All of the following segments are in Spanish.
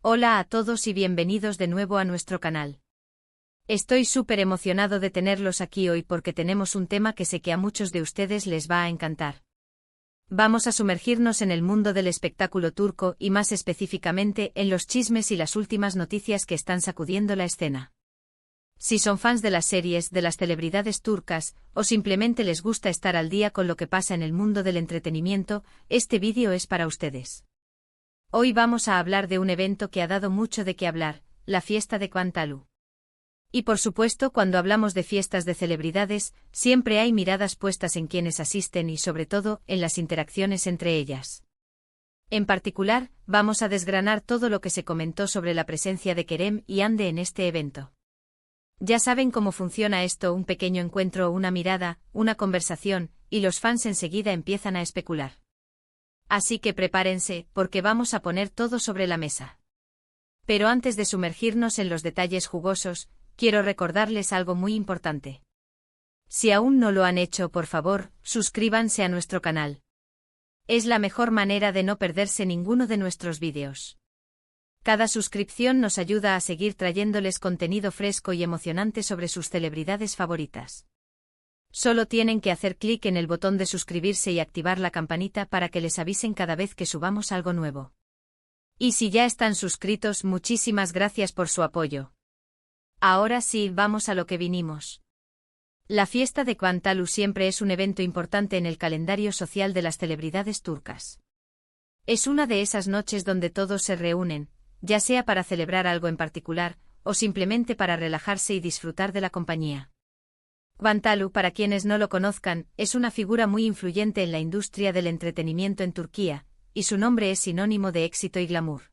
Hola a todos y bienvenidos de nuevo a nuestro canal. Estoy súper emocionado de tenerlos aquí hoy porque tenemos un tema que sé que a muchos de ustedes les va a encantar. Vamos a sumergirnos en el mundo del espectáculo turco y más específicamente en los chismes y las últimas noticias que están sacudiendo la escena. Si son fans de las series, de las celebridades turcas, o simplemente les gusta estar al día con lo que pasa en el mundo del entretenimiento, este vídeo es para ustedes. Hoy vamos a hablar de un evento que ha dado mucho de qué hablar, la fiesta de Kuantalu. Y por supuesto, cuando hablamos de fiestas de celebridades, siempre hay miradas puestas en quienes asisten y sobre todo, en las interacciones entre ellas. En particular, vamos a desgranar todo lo que se comentó sobre la presencia de Kerem y Hande en este evento. Ya saben cómo funciona esto: un pequeño encuentro, una mirada, una conversación, y los fans enseguida empiezan a especular. Así que prepárense, porque vamos a poner todo sobre la mesa. Pero antes de sumergirnos en los detalles jugosos, quiero recordarles algo muy importante. Si aún no lo han hecho, por favor, suscríbanse a nuestro canal. Es la mejor manera de no perderse ninguno de nuestros vídeos. Cada suscripción nos ayuda a seguir trayéndoles contenido fresco y emocionante sobre sus celebridades favoritas. Solo tienen que hacer clic en el botón de suscribirse y activar la campanita para que les avisen cada vez que subamos algo nuevo. Y si ya están suscritos, muchísimas gracias por su apoyo. Ahora sí, vamos a lo que vinimos. La fiesta de Kuantalu siempre es un evento importante en el calendario social de las celebridades turcas. Es una de esas noches donde todos se reúnen, ya sea para celebrar algo en particular, o simplemente para relajarse y disfrutar de la compañía. Kuantalu, para quienes no lo conozcan, es una figura muy influyente en la industria del entretenimiento en Turquía, y su nombre es sinónimo de éxito y glamour.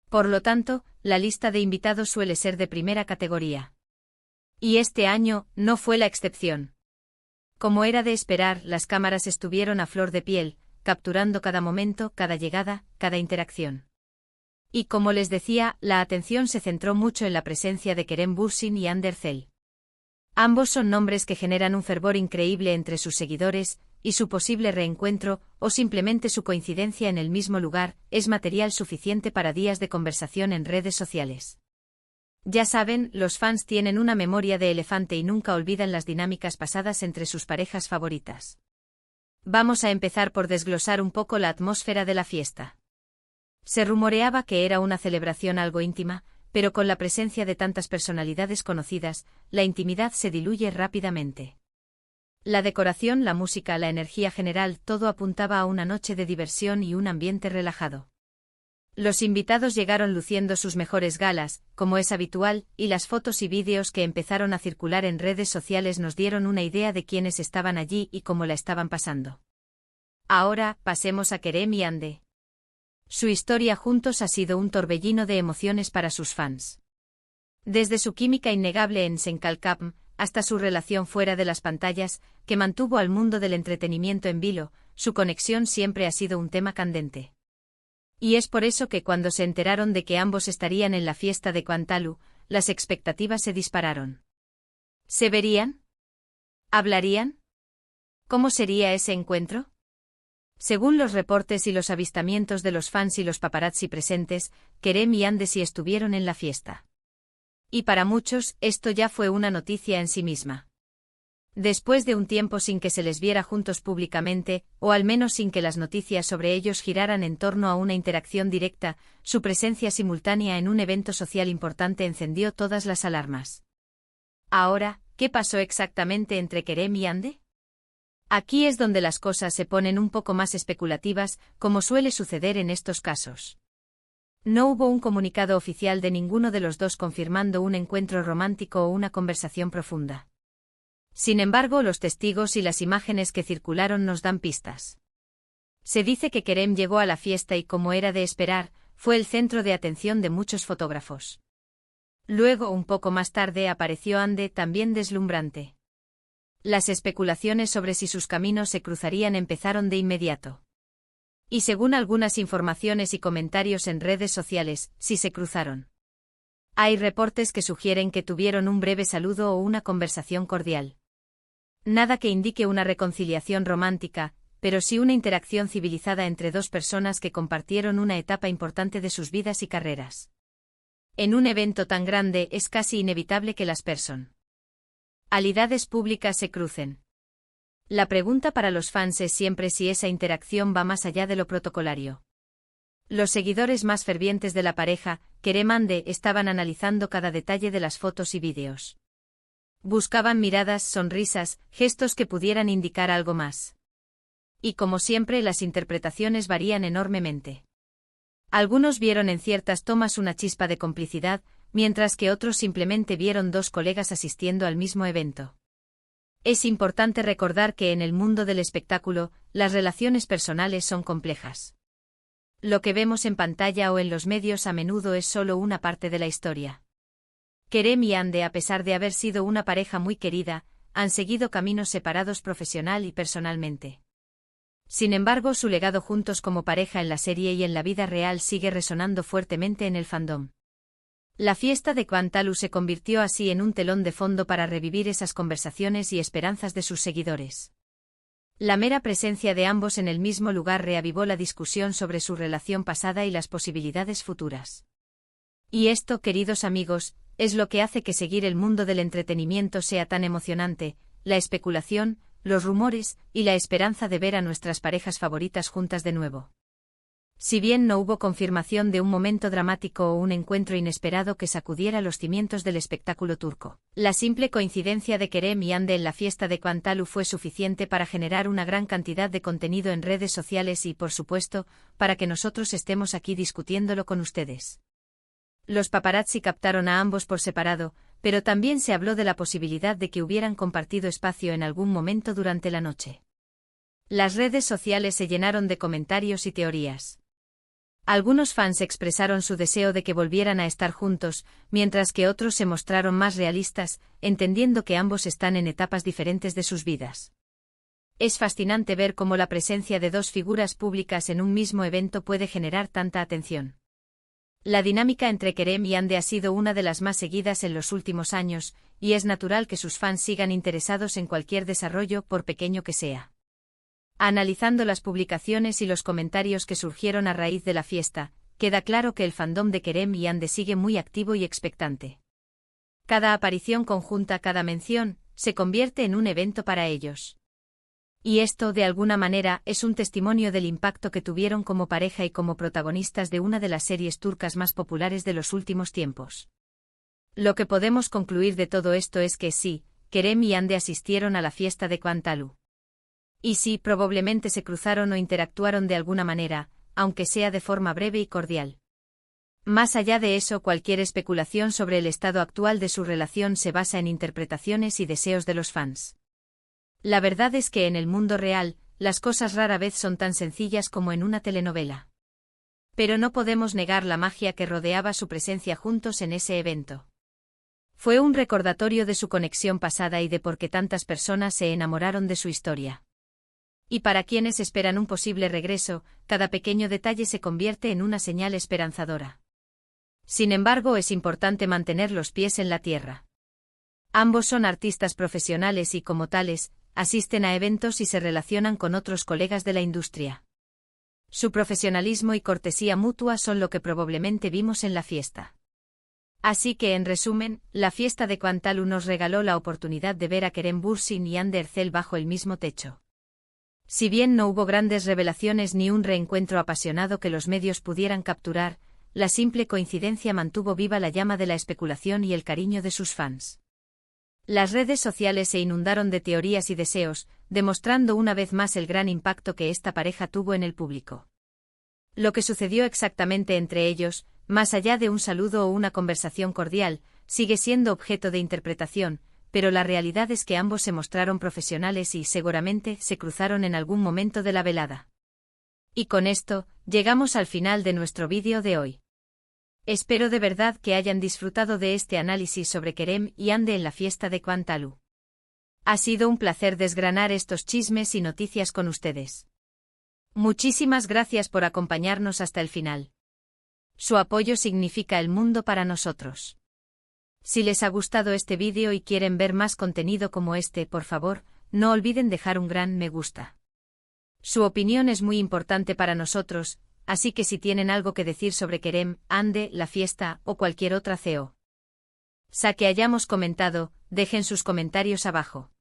Por lo tanto, la lista de invitados suele ser de primera categoría. Y este año no fue la excepción. Como era de esperar, las cámaras estuvieron a flor de piel, capturando cada momento, cada llegada, cada interacción. Y como les decía, la atención se centró mucho en la presencia de Kerem Bürsin y Hande Erçel. Ambos son nombres que generan un fervor increíble entre sus seguidores, y su posible reencuentro, o simplemente su coincidencia en el mismo lugar, es material suficiente para días de conversación en redes sociales. Ya saben, los fans tienen una memoria de elefante y nunca olvidan las dinámicas pasadas entre sus parejas favoritas. Vamos a empezar por desglosar un poco la atmósfera de la fiesta. Se rumoreaba que era una celebración algo íntima, pero con la presencia de tantas personalidades conocidas, la intimidad se diluye rápidamente. La decoración, la música, la energía general, todo apuntaba a una noche de diversión y un ambiente relajado. Los invitados llegaron luciendo sus mejores galas, como es habitual, y las fotos y vídeos que empezaron a circular en redes sociales nos dieron una idea de quiénes estaban allí y cómo la estaban pasando. Ahora, pasemos a Kerem y Hande. Su historia juntos ha sido un torbellino de emociones para sus fans. Desde su química innegable en Senkalkapm, hasta su relación fuera de las pantallas, que mantuvo al mundo del entretenimiento en vilo, su conexión siempre ha sido un tema candente. Y es por eso que cuando se enteraron de que ambos estarían en la fiesta de Kuantalu, las expectativas se dispararon. ¿Se verían? ¿Hablarían? ¿Cómo sería ese encuentro? Según los reportes y los avistamientos de los fans y los paparazzi presentes, Kerem y Hande sí estuvieron en la fiesta. Y para muchos, esto ya fue una noticia en sí misma. Después de un tiempo sin que se les viera juntos públicamente, o al menos sin que las noticias sobre ellos giraran en torno a una interacción directa, su presencia simultánea en un evento social importante encendió todas las alarmas. Ahora, ¿qué pasó exactamente entre Kerem y Hande? Aquí es donde las cosas se ponen un poco más especulativas, como suele suceder en estos casos. No hubo un comunicado oficial de ninguno de los dos confirmando un encuentro romántico o una conversación profunda. Sin embargo, los testigos y las imágenes que circularon nos dan pistas. Se dice que Kerem llegó a la fiesta y, como era de esperar, fue el centro de atención de muchos fotógrafos. Luego, un poco más tarde, apareció Hande, también deslumbrante. Las especulaciones sobre si sus caminos se cruzarían empezaron de inmediato. Y según algunas informaciones y comentarios en redes sociales, sí se cruzaron. Hay reportes que sugieren que tuvieron un breve saludo o una conversación cordial. Nada que indique una reconciliación romántica, pero sí una interacción civilizada entre dos personas que compartieron una etapa importante de sus vidas y carreras. En un evento tan grande es casi inevitable que las personalidades públicas se crucen. La pregunta para los fans es siempre si esa interacción va más allá de lo protocolario. Los seguidores más fervientes de la pareja, Kerem y Hande, estaban analizando cada detalle de las fotos y vídeos. Buscaban miradas, sonrisas, gestos que pudieran indicar algo más. Y como siempre, las interpretaciones varían enormemente. Algunos vieron en ciertas tomas una chispa de complicidad, mientras que otros simplemente vieron dos colegas asistiendo al mismo evento. Es importante recordar que en el mundo del espectáculo, las relaciones personales son complejas. Lo que vemos en pantalla o en los medios a menudo es solo una parte de la historia. Kerem y Hande, a pesar de haber sido una pareja muy querida, han seguido caminos separados profesional y personalmente. Sin embargo, su legado juntos como pareja en la serie y en la vida real sigue resonando fuertemente en el fandom. La fiesta de Kwantalu se convirtió así en un telón de fondo para revivir esas conversaciones y esperanzas de sus seguidores. La mera presencia de ambos en el mismo lugar reavivó la discusión sobre su relación pasada y las posibilidades futuras. Y esto, queridos amigos, es lo que hace que seguir el mundo del entretenimiento sea tan emocionante: la especulación, los rumores y la esperanza de ver a nuestras parejas favoritas juntas de nuevo. Si bien no hubo confirmación de un momento dramático o un encuentro inesperado que sacudiera los cimientos del espectáculo turco, la simple coincidencia de Kerem y Hande en la fiesta de Kwantalu fue suficiente para generar una gran cantidad de contenido en redes sociales y, por supuesto, para que nosotros estemos aquí discutiéndolo con ustedes. Los paparazzi captaron a ambos por separado, pero también se habló de la posibilidad de que hubieran compartido espacio en algún momento durante la noche. Las redes sociales se llenaron de comentarios y teorías. Algunos fans expresaron su deseo de que volvieran a estar juntos, mientras que otros se mostraron más realistas, entendiendo que ambos están en etapas diferentes de sus vidas. Es fascinante ver cómo la presencia de dos figuras públicas en un mismo evento puede generar tanta atención. La dinámica entre Kerem y Hande ha sido una de las más seguidas en los últimos años, y es natural que sus fans sigan interesados en cualquier desarrollo, por pequeño que sea. Analizando las publicaciones y los comentarios que surgieron a raíz de la fiesta, queda claro que el fandom de Kerem y Hande sigue muy activo y expectante. Cada aparición conjunta, cada mención, se convierte en un evento para ellos. Y esto, de alguna manera, es un testimonio del impacto que tuvieron como pareja y como protagonistas de una de las series turcas más populares de los últimos tiempos. Lo que podemos concluir de todo esto es que sí, Kerem y Hande asistieron a la fiesta de Kwantalu. Y sí, probablemente se cruzaron o interactuaron de alguna manera, aunque sea de forma breve y cordial. Más allá de eso, cualquier especulación sobre el estado actual de su relación se basa en interpretaciones y deseos de los fans. La verdad es que en el mundo real, las cosas rara vez son tan sencillas como en una telenovela. Pero no podemos negar la magia que rodeaba su presencia juntos en ese evento. Fue un recordatorio de su conexión pasada y de por qué tantas personas se enamoraron de su historia. Y para quienes esperan un posible regreso, cada pequeño detalle se convierte en una señal esperanzadora. Sin embargo, es importante mantener los pies en la tierra. Ambos son artistas profesionales y, como tales, asisten a eventos y se relacionan con otros colegas de la industria. Su profesionalismo y cortesía mutua son lo que probablemente vimos en la fiesta. Así que, en resumen, la fiesta de Kwantalu nos regaló la oportunidad de ver a Kerem Bürsin y Hande Erçel bajo el mismo techo. Si bien no hubo grandes revelaciones ni un reencuentro apasionado que los medios pudieran capturar, la simple coincidencia mantuvo viva la llama de la especulación y el cariño de sus fans. Las redes sociales se inundaron de teorías y deseos, demostrando una vez más el gran impacto que esta pareja tuvo en el público. Lo que sucedió exactamente entre ellos, más allá de un saludo o una conversación cordial, sigue siendo objeto de interpretación, pero la realidad es que ambos se mostraron profesionales y, seguramente, se cruzaron en algún momento de la velada. Y con esto, llegamos al final de nuestro vídeo de hoy. Espero de verdad que hayan disfrutado de este análisis sobre Kerem y Hande en la fiesta de Kwantalu. Ha sido un placer desgranar estos chismes y noticias con ustedes. Muchísimas gracias por acompañarnos hasta el final. Su apoyo significa el mundo para nosotros. Si les ha gustado este vídeo y quieren ver más contenido como este, por favor, no olviden dejar un gran me gusta. Su opinión es muy importante para nosotros, así que si tienen algo que decir sobre Kerem, Ande, la fiesta o cualquier otra CEO que hayamos comentado, dejen sus comentarios abajo.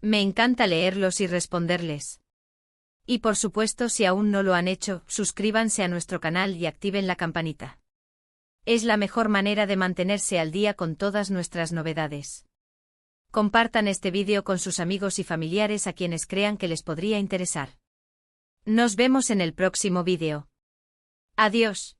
Me encanta leerlos y responderles. Y por supuesto, si aún no lo han hecho, suscríbanse a nuestro canal y activen la campanita. Es la mejor manera de mantenerse al día con todas nuestras novedades. Compartan este vídeo con sus amigos y familiares a quienes crean que les podría interesar. Nos vemos en el próximo vídeo. Adiós.